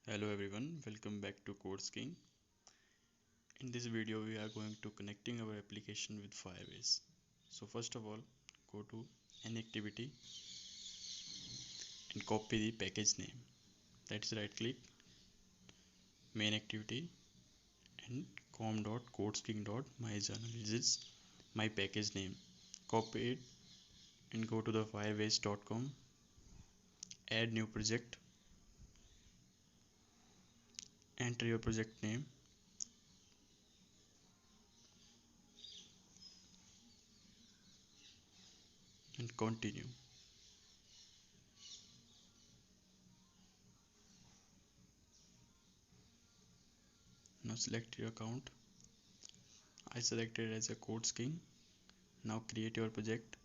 Hello everyone, welcome back to CodesKing. In this video we are going to connecting our application with Firebase. So first of all, go to any activity and copy the package name. That's right click, main activity and com.codesking.myjournal. This is my package name. Copy it and go to the firebase.com, add new project, enter your project name and continue. Now select your account. I selected as a CodesKing. Now create your project.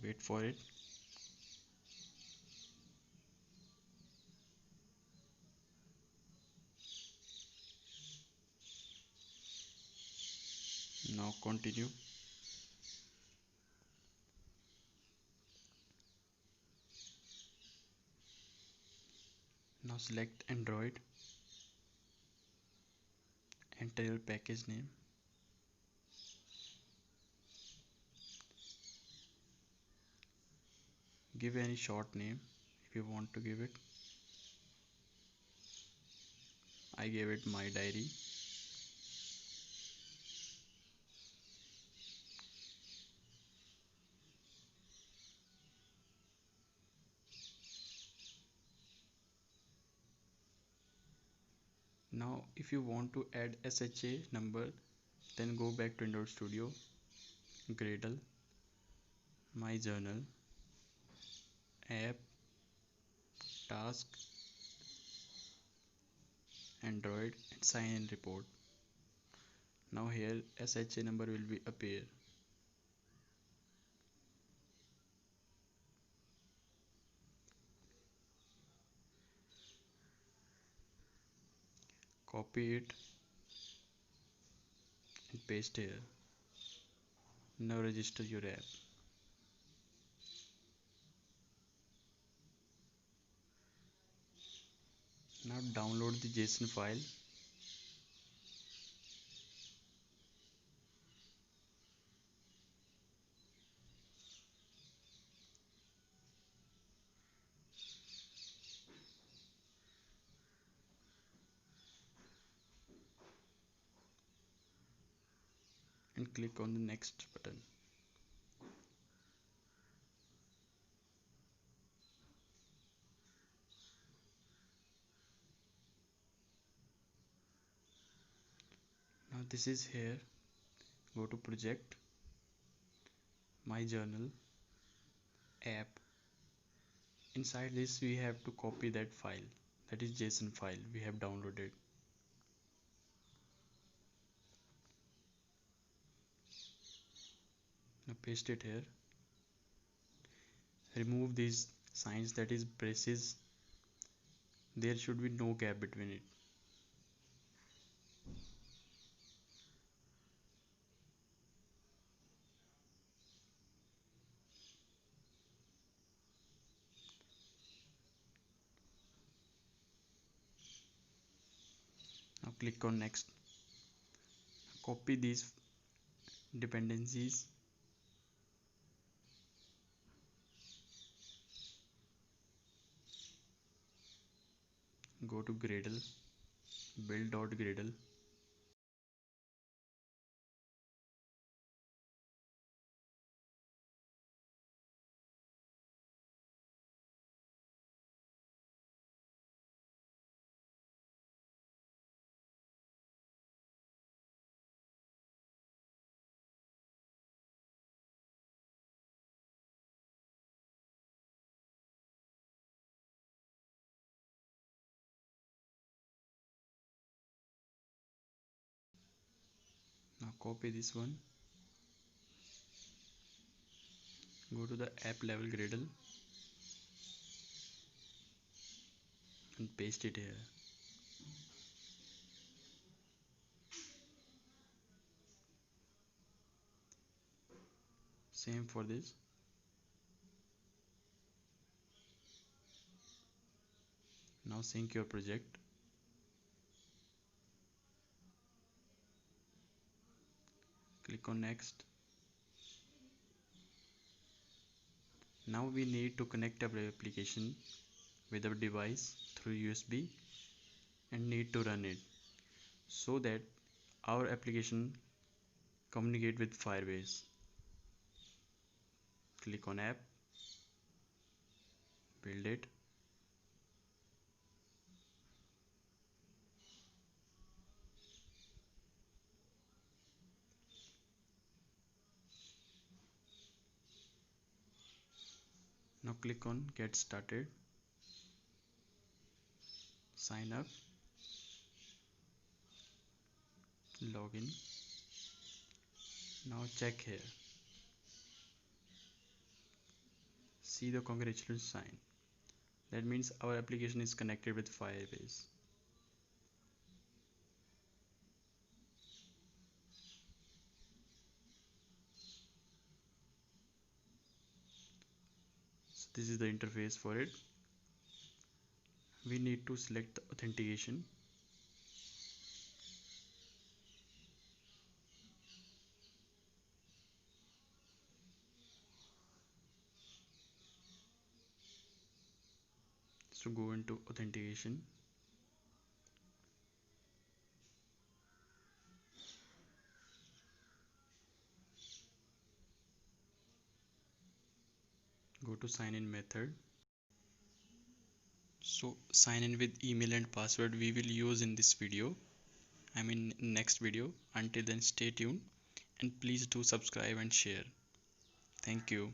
Wait for it. Now continue. Now select Android. Enter your package name. Give any short name if you want to give it. I gave it my diary. Now if you want to add SHA number, then go back to Android Studio, Gradle, My Journal, App, Task, Android and Sign in Report. Now here SHA number will be appear. Copy it and paste here. Now register your app. Now download the JSON file. And click on the next button. Now this is here. Go to project, my journal, app. Inside this we have to copy that file, that is JSON file we have downloaded. Now paste it here. Remove these signs, that is braces. There should be no gap between it. Now click on next. Copy these dependencies. Go to Gradle, build.gradle. Now copy this one. Go to the app level Gradle and paste it here. Same for this. Now sync your project. Click on next. Now we need to connect our application with our device through USB and need to run it so that our application communicate with Firebase. Click on app, build it. Now click on get started, sign up, login. Now check here, see the congratulations sign. That means our application is connected with Firebase. So this is the interface for it. We need to select the authentication. So go into authentication. Go to sign in method. So sign in with email and password we will use in this video. Next video. Until then, stay tuned and please do subscribe and share. Thank you.